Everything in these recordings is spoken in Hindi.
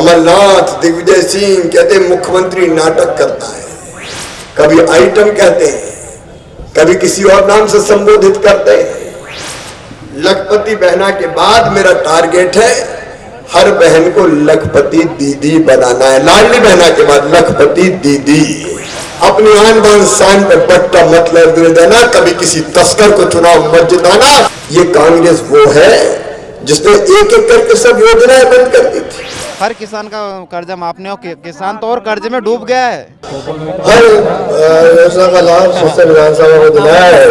कमलनाथ, दिग्विजय सिंह कहते मुख्यमंत्री नाटक करता है, कभी आइटम कहते हैं, कभी किसी और नाम से संबोधित करते हैं। लखपति बहना के बाद मेरा टारगेट है हर बहन को लखपति दीदी बनाना है। लाडली बहना के बाद लखपति दीदी। अपनी आन बान शान पे बट्टा मत लड़ देना, कभी किसी तस्कर को चुनाव मत जिताना। ये कांग्रेस वो है जिसने एक एक करके सब योजनाएं बंद कर दी थी। हर किसान का कर्जा माफने हो, किसान तो और कर्जे में डूब गया है। हर योजना का लाभ सबसे विधानसभा को दिलाया है।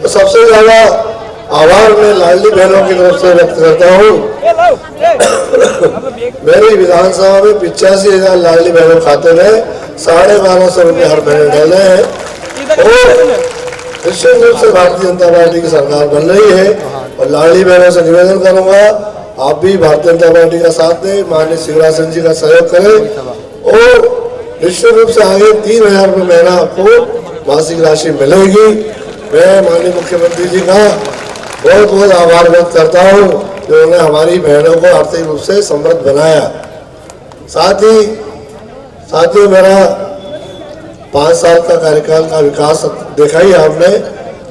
तो सबसे ज्यादा आभार मैं लाडली बहनों की तरफ से व्यक्त करता हूँ। मेरी विधानसभा में 85,000 लाडली बहनों खाते में 1250 रुपये हर महीने डाले हैं और निश्चित रूप से भारतीय जनता पार्टी की सरकार बन रही है। और लाडली बहनों से निवेदन करूंगा, आप भी भारतीय जनता पार्टी का साथ दें, माननीय शिवराज सिंह जी का सहयोग करें और निश्चित रूप से आगे 3,000 रुपये महीना आपको मासिक राशि मिलेगी। मैं माननीय मुख्यमंत्री जी का बहुत बहुत आभार व्यक्त करता हूँ कि उन्होंने हमारी बहनों को आर्थिक रूप से समृद्ध बनाया। साथ ही मेरा 5 साल का कार्यकाल का विकास देखा ही आपने,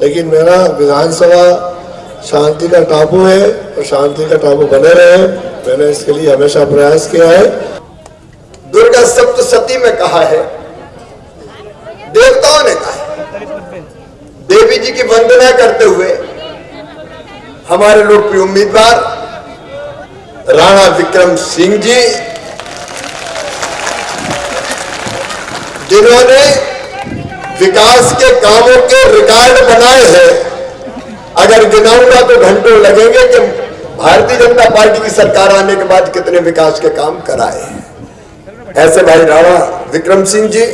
लेकिन मेरा विधानसभा शांति का टापू है और शांति का टापू बने रहे। मैंने इसके लिए हमेशा प्रयास किया है। दुर्गा सप्तशती में कहा है, देवताओं ने कहा है, देवी जी की वंदना करते हुए हमारे लोकप्रिय उम्मीदवार राणा विक्रम सिंह जी, जिन्होंने विकास के कामों के रिकॉर्ड बनाए हैं, अगर गिनाऊंगा तो घंटों लगेंगे कि भारतीय जनता पार्टी की सरकार आने के बाद कितने विकास के काम कराए। ऐसे भाई राणा विक्रम सिंह जी,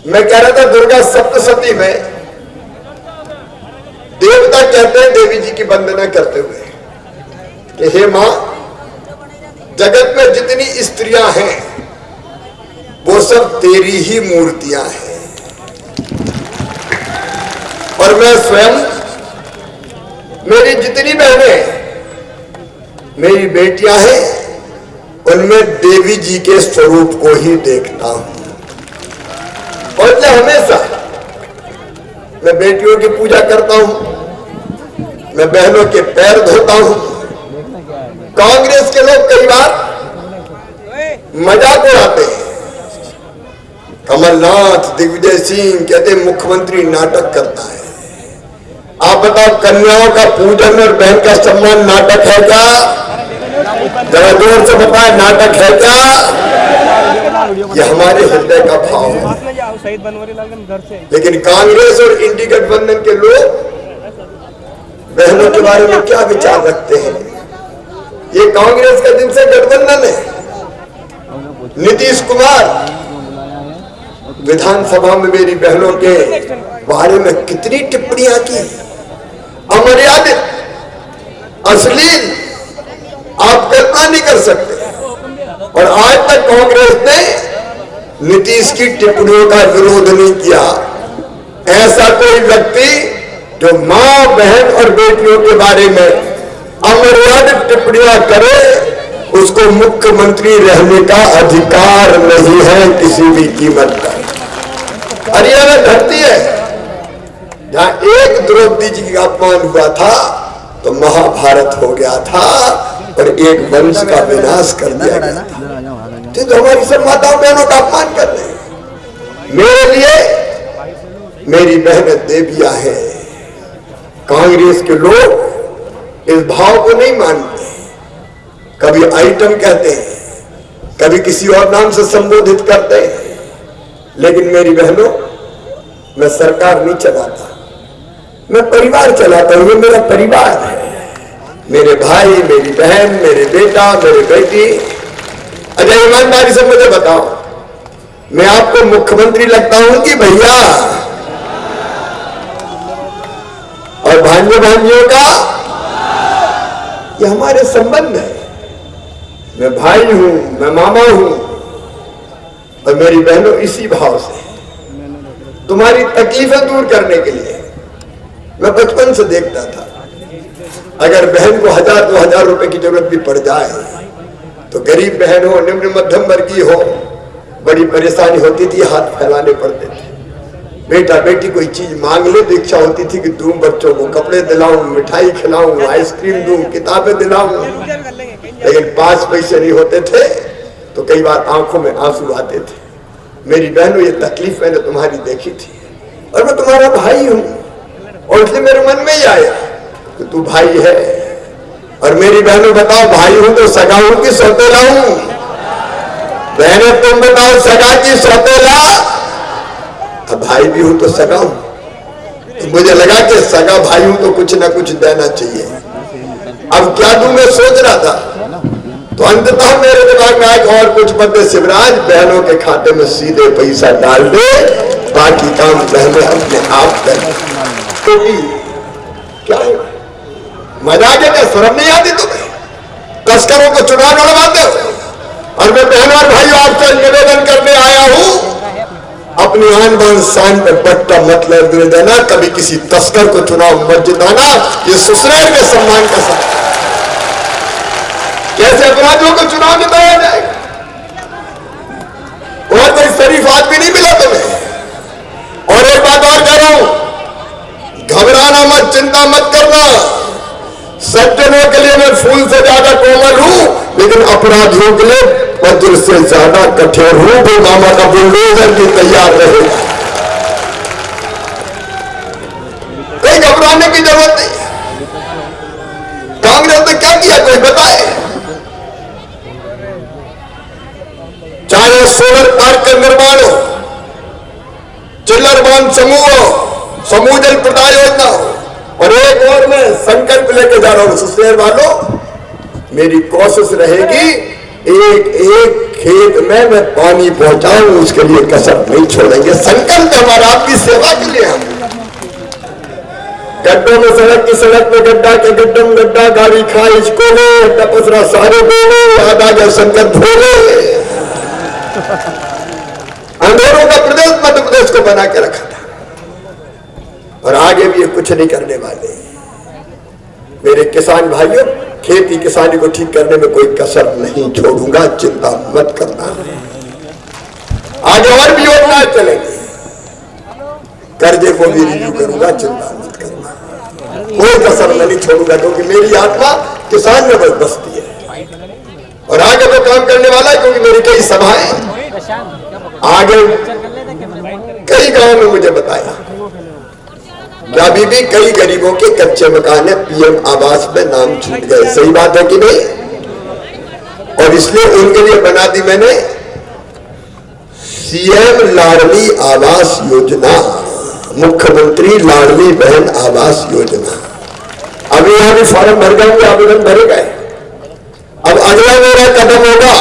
मैं कह रहा था दुर्गा सप्तशती में देवता कहते हैं देवी जी की वंदना करते हुए कि हे मां, जगत में जितनी स्त्रियां हैं वो सब तेरी ही मूर्तियां हैं। और मैं स्वयं, मेरी जितनी बहनें मेरी बेटियां हैं, उनमें देवी जी के स्वरूप को ही देखता हूं। और मैं हमेशा मैं बेटियों की पूजा करता हूं, मैं बहनों के पैर धोता हूं। कांग्रेस के लोग कई बार मजाक उड़ाते हैं, कमलनाथ, दिग्विजय सिंह कहते मुख्यमंत्री नाटक करता है। आप बताओ, कन्याओं का पूजन और बहन का सम्मान नाटक है क्या? जरा जोर से बताएं, नाटक है क्या? ये हमारे हृदय का भाव है। लेकिन कांग्रेस और इंडी गठबंधन के लोग बहनों के बारे में क्या विचार रखते हैं? ये कांग्रेस का दिन से गठबंधन है। नीतीश कुमार विधानसभा में मेरी बहनों के बारे में कितनी टिप्पणियां की, अमर्यादित, अश्लील, आप कल्पना नहीं कर सकते। और आज तक कांग्रेस ने नीतीश की टिप्पणियों का विरोध नहीं किया। ऐसा कोई व्यक्ति जो मां, बहन और बेटियों के बारे में अमर्यादित टिप्पणियां करे, उसको मुख्यमंत्री रहने का अधिकार नहीं है किसी भी कीमत पर। हरियाणा धरती है जहां एक द्रौपदी जी का अपमान हुआ था तो महाभारत हो गया था और एक वंश का विनाश कर दिया गया था। तो हमारी सब माताओं बहनों का अपमान कर रहे हैं। मेरे लिए मेरी बहनें देवियां हैं। कांग्रेस के लोग इस भाव को नहीं मानते, कभी आइटम कहते हैं, कभी किसी और नाम से संबोधित करते हैं। लेकिन मेरी बहनों, मैं सरकार नहीं चलाता, मैं परिवार चलाता हूं। ये मेरा परिवार है, मेरे भाई, मेरी बहन, मेरे बेटा, मेरी बेटी। अच्छा, ईमानदारी से मुझे बताओ, मैं आपको मुख्यमंत्री लगता हूं कि भैया? और भांजे भांजियों का ये हमारे संबंध है। मैं भाई हूं, मैं मामा हूं और मेरी बहनों इसी भाव से तुम्हारी तकलीफें दूर करने के लिए मैं बचपन से देखता था, अगर बहन को 1000-2000 रुपए की जरूरत भी पड़ जाए तो गरीब बहन हो, निम्न मध्यम वर्गीय हो, बड़ी परेशानी होती थी, हाथ फैलाने पड़ते थे। बेटा बेटी कोई चीज मांग ले तो इच्छा होती थी कि दूं, बच्चों को कपड़े दिलाऊं, मिठाई खिलाऊं, आइसक्रीम दूं, किताबें दिलाऊं। लेकिन 5 पैसे नहीं होते थे तो कई बार आंखों में आंसू आते थे। मेरी बहनों, ये तकलीफ मैंने तुम्हारी देखी थी और मैं तुम्हारा भाई हूं, और इसलिए मेरे मन में ही आया कि तू भाई है। और मेरी बहनों बताओ, भाई हूं तो सगा हूं कि सौतेला हूं? बहनें तुम बताओ, सगा की सौतेला? अब भाई भी हूं तो सगा हूं, तो मुझे लगा कि सगा भाई हूं तो कुछ ना कुछ देना चाहिए। अब क्या दूं मैं सोच रहा था, तो अंततः मेरे दिमाग में आया और कुछ बंदे, शिवराज बहनों के खाते में सीधे पैसा डाल दे, बाकी काम बहनें अपने आप कर। तो क्या है, मजाक है क्या? शर्म नहीं आती तुम्हें? तस्करों को चुनाव लड़वाते हो। और मैं बहनों और भाइयों आपसे निवेदन करने आया हूं, अपनी आन बान शान पे बट्टा मत लग देना, कभी किसी तस्कर को चुनाव मत जिताना। ये ससुराल के सम्मान का साथ कैसे अपराधियों को चुनाव जिताया जाएगा? और कोई शरीफ आदमी नहीं मिला तुम्हें। और एक बात और कह रहा हूं, घबराना मत, चिंता मत करना। सज्जनों के लिए मैं फूल से ज्यादा कोमल हूं, लेकिन अपराधियों के लिए वज्र से ज्यादा कठोर हूं। वो मामा का बुलडोजर भी तैयार रहे। कोई घबराने की जरूरत नहीं। कांग्रेस ने क्या किया कोई बताए? चाहे सोलर पार्क का निर्माण हो, चिल्लर बांध समूह हो, समूह जल प्रदाय योजना हो, और एक और मैं संकल्प लेके जा रहा हूं, सुशेर वालों, मेरी कोशिश रहेगी एक एक खेत में मैं पानी पहुंचाऊं, उसके लिए कसर नहीं छोड़ेंगे। संकल्प हमारा आपकी सेवा के लिए। हम गड्ढों में सड़क में गड्ढा के गड्ढों में गड्ढा, गाड़ी खाई इसको ले, टपसरा सारे बोले, याद आ गया शंकर भोले। अंधेरों का प्रदेश मध्य प्रदेश को बना के रखा था, और आगे भी ये कुछ नहीं करने वाले। मेरे किसान भाइयों, खेती किसानी को ठीक करने में कोई कसर नहीं छोड़ूंगा, चिंता मत करना। आगे और भी योजनाएं चलेंगी, कर्जे को भी रिव्यू करूंगा, चिंता मत करना। कोई कसर मैं नहीं छोड़ूंगा, क्योंकि मेरी आत्मा किसान में बस बसती है और आगे तो काम करने वाला है। क्योंकि मेरी कई सभाएं आगे कई गांव में मुझे बताया क्या बीबी, कई गरीबों के कच्चे मकान है, पीएम आवास में नाम छूट गए। सही बात है कि नहीं? और इसलिए उनके लिए बना दी मैंने सीएम लाडली आवास योजना, मुख्यमंत्री लाडली बहन आवास योजना। अभी यहां भी फॉर्म भर गए, आवेदन भरे गए। अब अगला मेरा कदम होगा,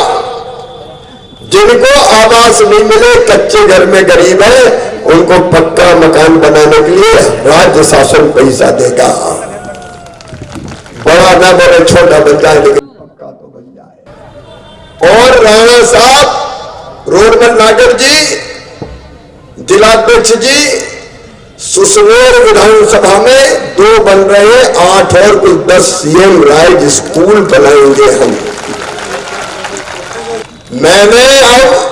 जिनको आवास नहीं मिले, कच्चे घर में गरीब है, उनको पक्का मकान बनाने के लिए राज्य शासन पैसा देगा। बड़ा ना बने, छोटा बन जाए, लेकिन पक्का तो बन जाए। और राणा साहब, रोडमल नागर जी, जिलाध्यक्ष जी, सुसनेर विधानसभा में 2 बन रहे हैं, 8 और कुल 10 सीएम राइज स्कूल बनाएंगे हम। मैंने अब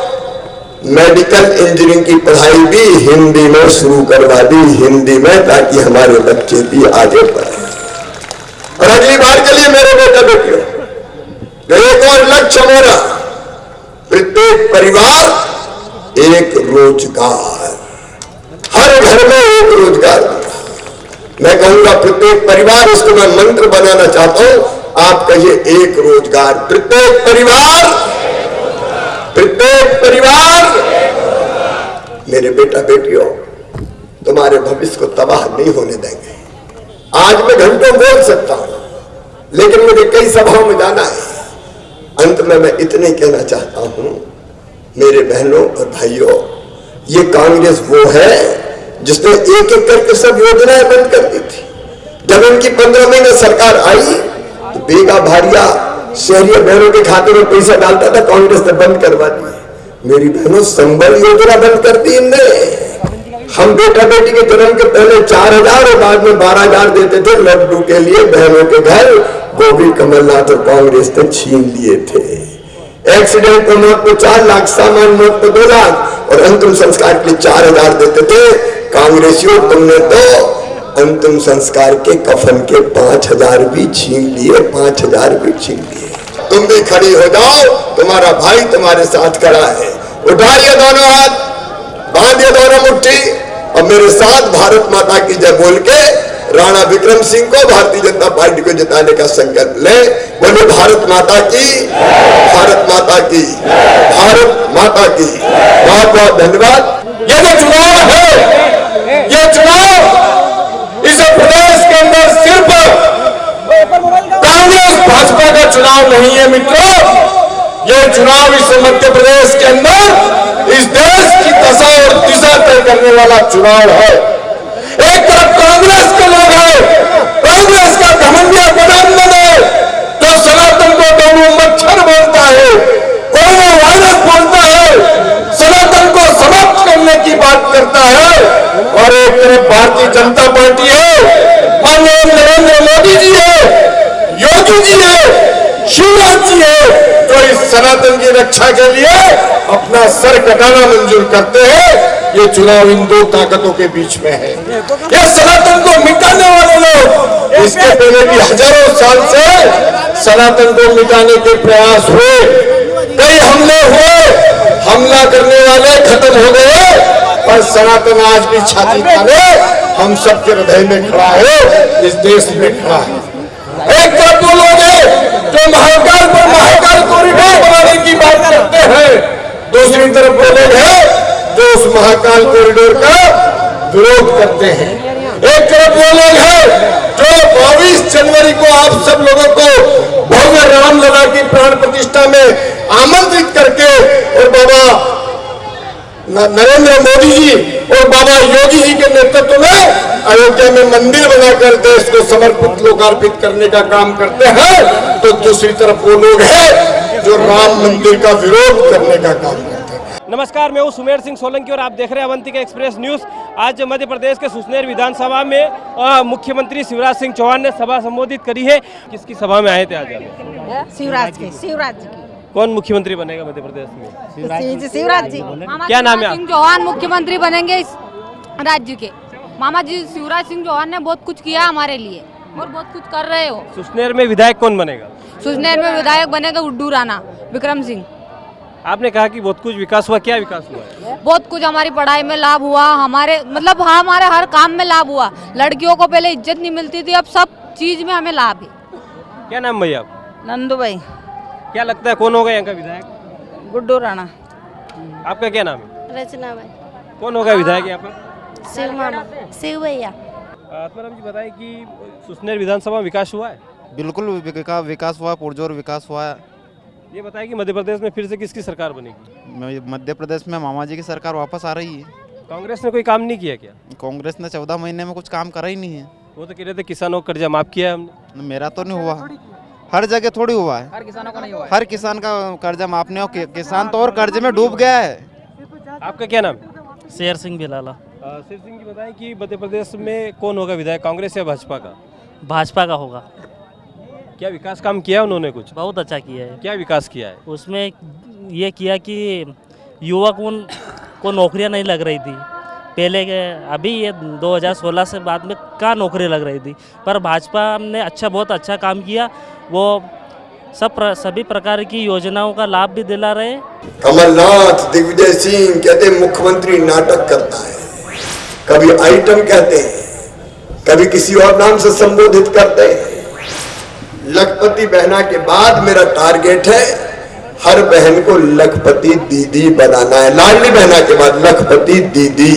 मेडिकल इंजीनियरिंग की पढ़ाई भी हिंदी में शुरू करवा दी, हिंदी में, ताकि हमारे बच्चे भी आगे बढ़े। और अगली बार के लिए मेरे बेटा बेटियों, एक और लक्ष्य मेरा, प्रत्येक परिवार एक रोजगार, हर घर में एक रोजगार। मैं कहूंगा प्रत्येक परिवार, इसको मैं मंत्र बनाना चाहता हूं। आप कहिए एक रोजगार, प्रत्येक परिवार, प्रत्येक परिवार। मेरे बेटा बेटियों, तुम्हारे भविष्य को तबाह नहीं होने देंगे। आज मैं घंटों बोल सकता हूं, लेकिन मुझे कई सभाओं में जाना है। अंत में मैं इतने कहना चाहता हूं, मेरे बहनों और भाइयों, ये कांग्रेस वो है जिसने एक एक करके सब योजनाएं बंद कर दी थी। जब इनकी 15 महीने सरकार आई तो बेगा भारिया शहरी बहनों के खाते में पैसा डालता था, कांग्रेस ने बंद करवा दिया। मेरी बहनों, संबल योजना बंद कर दी इनने। हम बेटा बेटी के जन्म के पहले 4000 और बाद में 12000 देते थे लड्डू के लिए बहनों के घर। वो भी कमलनाथ और कांग्रेस ने छीन लिए थे। एक्सीडेंट को मौत को 4 लाख, सामान्य मौत को 2 लाख और अंतिम संस्कार के लिए 4,000 देते थे। कांग्रेसियों, तुमने तो अंतिम संस्कार के कफन के 5,000 भी छीन लिए, 5,000 भी छीन लिए। तुम भी खड़ी हो जाओ, तुम्हारा भाई तुम्हारे साथ खड़ा है। उठाइए दोनों हाथ, बांधिए दोनों मुट्ठी और मेरे साथ भारत माता की जय बोल के राणा विक्रम सिंह को, भारतीय जनता पार्टी को जिताने का संकल्प ले। बोले भारत माता की, भारत माता की, भारत माता की। बहुत बहुत धन्यवाद। ये जो चुनाव है, ये चुनाव इस प्रदेश के अंदर सिर्फ कांग्रेस भाजपा का चुनाव नहीं है मित्रों, ये चुनाव इस मध्य प्रदेश के अंदर इस देश की दशा और दिशा तय करने वाला चुनाव है। एक तरफ कांग्रेस के लोग हैं, कांग्रेस का घमंडिया गठबंधन है जो सनातन को दोनों मच्छर बोलता है, कोरोना वायरस बोलता है, सनातन को समाप्त करने की बात करता है। और एक तरफ भारतीय जनता पार्टी है, माननीय नरेंद्र मोदी जी है, योगी जी है, शिवराज जी है, जो इस सनातन की रक्षा के लिए अपना सर कटाना मंजूर करते हैं। ये चुनाव इन दो ताकतों के बीच में है। ये सनातन को मिटाने वाले लोग, इसके पहले भी हजारों साल से सनातन को मिटाने के प्रयास हुए, कई हमले हुए, हमला करने वाले खत्म हो गए, पर सनातन आज भी छाती ताने हम सबके हृदय में खड़ा है, इस देश में खड़ा है। एक तरफ वो लोग हैं जो महाकाल पर महाकाल कॉरिडोर बनाने की बात करते हैं, दूसरी तरफ वो लोग हैं जो उस महाकाल कॉरिडोर का विरोध करते हैं। एक तरफ वो लोग हैं जो 22 जनवरी को आप सब लोगों को भव्य रामलला की प्राण प्रतिष्ठा में आमंत्रित करके और बाबा नरेंद्र मोदी जी और बाबा योगी जी के नेतृत्व में अयोध्या में मंदिर बनाकर देश को समर्पित लोकार्पित करने का काम करते हैं, तो दूसरी तरफ वो लोग हैं जो राम मंदिर का विरोध करने का काम करते हैं। नमस्कार, मैं हूं सुमेर सिंह सोलंकी और आप देख रहे हैं अवंतिका एक्सप्रेस न्यूज़। आज मध्य प्रदेश के सुसनेर विधानसभा में मुख्यमंत्री शिवराज सिंह चौहान ने सभा संबोधित करी है। किसकी सभा में आए थे आज आप? शिवराज जी की। कौन मुख्यमंत्री बनेगा मध्य प्रदेश में? शिवराज जी। क्या नाम है आप? सिंह चौहान मुख्यमंत्री बनेंगे इस राज्य के। मामा जी शिवराज सिंह चौहान ने बहुत कुछ किया हमारे लिए और बहुत कुछ कर रहे हो। सुसनेर में विधायक कौन बनेगा? सुसनेर में विधायक बनेगा गुड्डू राणा, विक्रम सिंह। आपने कहा कि बहुत कुछ विकास हुआ, क्या विकास हुआ है? बहुत कुछ हमारी पढ़ाई में लाभ हुआ, हमारे हमारे हर काम में लाभ हुआ। लड़कियों को पहले इज्जत नहीं मिलती थी, अब सब चीज में हमें लाभ है। क्या नाम भैया आप? नंदू भाई। क्या लगता है कौन होगा यहाँ का विधायक? गुड्डू राणा। आपका क्या नाम है? रचना भाई। कौन होगा विधायक यहाँ पर? शिव मामा, शिव भैया। आत्माराम जी बताएं कि सुसनेर विधानसभा में विकास हुआ है? बिल्कुल विकास हुआ है, पुरजोर विकास हुआ है। ये बताएं कि मध्य प्रदेश में फिर से किसकी सरकार बनेगी? मध्य प्रदेश में मामा जी की सरकार वापस आ रही है। कांग्रेस ने कोई काम नहीं किया क्या? कांग्रेस ने 14 महीने में कुछ काम करा ही नहीं है। वो तो कह रहे थे किसानों का कर्जा माफ किया है हमने। मेरा तो नहीं हुआ, हर जगह थोड़ी हुआ है। हर किसानों का नहीं हुआ। हर किसान का कर्जा माफ नहीं हो, किसान तो और कर्जे में डूब गया है। आपका क्या नाम है? शेर सिंह बिलाला। शेर सिंह जी बताएं कि मध्य प्रदेश में कौन होगा विधायक, कांग्रेस या भाजपा का? भाजपा का होगा। क्या विकास काम किया उन्होंने? कुछ बहुत अच्छा किया है। क्या विकास किया है? उसमें ये किया कि युवक को नौकरियां नहीं लग रही थी पहले के, अभी ये 2016 से बाद में कहाँ नौकरी लग रही थी, पर भाजपा ने बहुत अच्छा काम किया। वो सभी प्रकार की योजनाओं का लाभ भी दिला रहे। कमलनाथ, दिग्विजय सिंह कहते मुख्यमंत्री नाटक करता है, कभी आइटम कहते हैं, कभी किसी और नाम से संबोधित करते हैं। लखपति बहना के बाद मेरा टारगेट है हर बहन को लखपति दीदी बनाना है। लाडली बहना के बाद लखपति दीदी।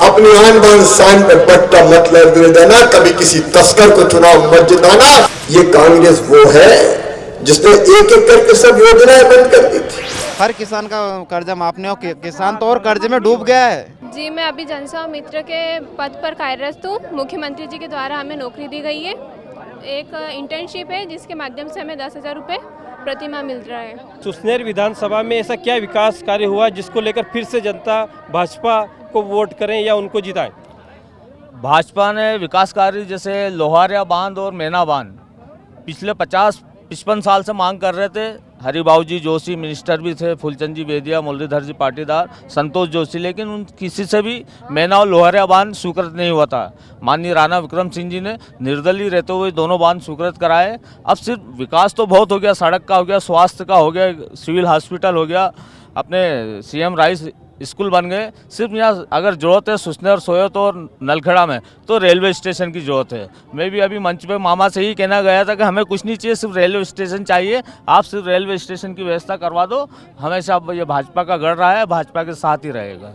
अपनी आन बान शान पे बट्टा मतलब दे देना, कभी किसी तस्कर को चुनाव मत जिताना। ये कांग्रेस वो है जिसने एक एक करके सब योजनाएं बंद कर दी थी। हर किसान का कर्जा माफ नहीं हो, किसान तो और कर्जे में डूब गया है। जी, मैं अभी जनसेवा मित्र के पद पर कार्यरत हूँ। मुख्यमंत्री जी के द्वारा हमें नौकरी दी गई है। एक इंटर्नशिप है जिसके माध्यम से हमें 10,000 रुपये प्रतिमाह मिल रहा है। सुसनेर विधानसभा में ऐसा क्या विकास कार्य हुआ जिसको लेकर फिर से जनता भाजपा को वोट करें या उनको जिताएं? भाजपा ने विकास कार्य जैसे लोहारिया बांध और मैना बांध पिछले 50-55 साल से मांग कर रहे थे, हरिभाऊ जी जोशी मिनिस्टर भी थे, फूलचंद जी बेदिया, मुरलीधर जी पाटीदार, संतोष जोशी, लेकिन उन किसी से भी मैना और लोहारिया बांध स्वीकृत नहीं हुआ था। माननीय राणा विक्रम सिंह जी ने निर्दलीय रहते हुए दोनों बांध स्वीकृत कराए। अब सिर्फ विकास तो बहुत हो गया, सड़क का हो गया, स्वास्थ्य का हो गया, सिविल हॉस्पिटल हो गया, अपने सीएम राइस स्कूल बन गए। सिर्फ यहाँ अगर जरूरत है सुसनेर, सोयत और नलखेड़ा में, तो रेलवे स्टेशन की जरूरत है। मैं भी अभी मंच पे मामा से ही कहना गया था कि हमें कुछ नहीं चाहिए, सिर्फ रेलवे स्टेशन चाहिए। आप सिर्फ रेलवे स्टेशन की व्यवस्था करवा दो। हमेशा ये भाजपा का गढ़ रहा है, भाजपा के साथ ही रहेगा।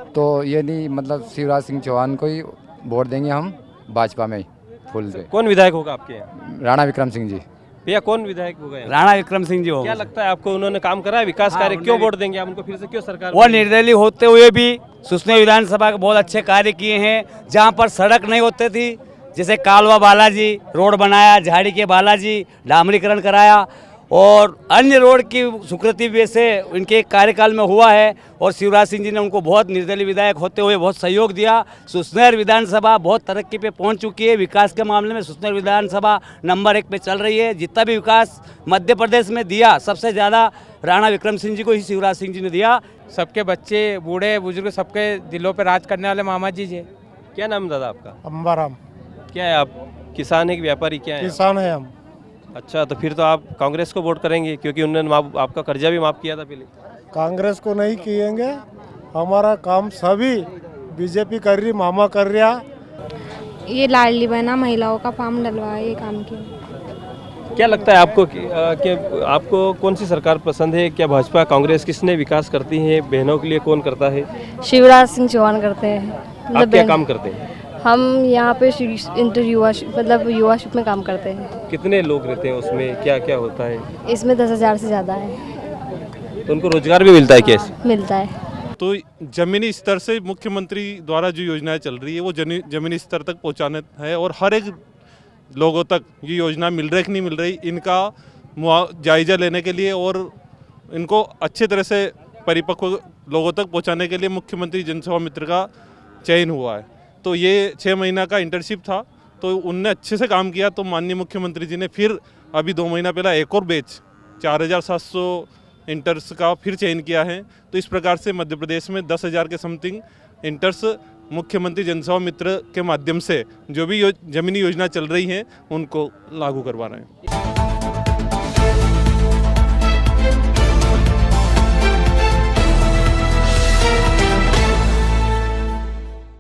तो ये नहीं मतलब शिवराज सिंह चौहान को ही वोट देंगे हम, भाजपा में ही फुल दे। कौन विधायक होगा आपके यहाँ? राणा विक्रम सिंह जी। भैया कौन विधायक होगा? राणा विक्रम सिंह जी हो। क्या लगता है आपको, उन्होंने काम करा है, विकास कार्य, क्यों वोट देंगे आप उनको फिर से, क्यों सरकार? वो निर्दलीय होते हुए भी सुसनेर विधानसभा के बहुत अच्छे कार्य किए हैं। जहाँ पर सड़क नहीं होती थी, जैसे कालवा बालाजी रोड बनाया, झाड़ी के बालाजी डामरीकरण कराया, और अन्य रोड की स्वीकृति वैसे इनके कार्यकाल में हुआ है। और शिवराज सिंह जी ने उनको बहुत निर्दलीय विधायक होते हुए बहुत सहयोग दिया। सुसनेर विधानसभा बहुत तरक्की पे पहुंच चुकी है। विकास के मामले में सुसनेर विधानसभा नंबर 1 पे चल रही है। जितना भी विकास मध्य प्रदेश में दिया, सबसे ज़्यादा राणा विक्रम सिंह जी को ही शिवराज सिंह जी ने दिया। सबके बच्चे, बूढ़े बुजुर्ग, सबके दिलों पर राज करने वाले मामा जी जी। क्या नाम दादा आपका? अंबाराम। क्या है आप, किसान है कि व्यापारी, क्या है? किसान है हम। अच्छा, तो फिर तो आप कांग्रेस को वोट करेंगे, क्योंकि उन्होंने आपका कर्जा भी माफ किया था पहले। कांग्रेस को नहीं किएंगे, हमारा काम सभी बीजेपी कर रही, मामा कर रहा। ये लाडली बहना महिलाओं का फॉर्म डलवाया, ये काम किया। क्या लगता है आपको कि आपको कौन सी सरकार पसंद है? क्या भाजपा, कांग्रेस, किसने विकास करती है? बहनों के लिए कौन करता है? शिवराज सिंह चौहान करते हैं। आप क्या काम करते हैं? हम यहाँ पे युवाशिप में काम करते हैं। कितने लोग रहते हैं उसमें, क्या क्या होता है? इसमें 10,000 से ज़्यादा है। तो उनको रोजगार भी मिलता है? कैसे मिलता है? तो जमीनी स्तर से मुख्यमंत्री द्वारा जो योजनाएं चल रही है वो जमीनी स्तर तक पहुंचाने है, और हर एक लोगों तक ये योजना मिल रही कि नहीं मिल रही, इनका जायजा लेने के लिए और इनको अच्छे तरह से परिपक्व लोगों तक पहुंचाने के लिए मुख्यमंत्री जनसेवा मित्र का चयन हुआ है। तो ये 6 महीना का इंटर्नशिप था, तो उनने अच्छे से काम किया। तो माननीय मुख्यमंत्री जी ने फिर अभी 2 महीना पहले एक और बैच 4,700 इंटर्स का फिर चयन किया है। तो इस प्रकार से मध्य प्रदेश में 10,000 के समथिंग इंटर्स मुख्यमंत्री जनसेवा मित्र के माध्यम से जो भी जमीनी योजना चल रही हैं उनको लागू करवा रहे हैं।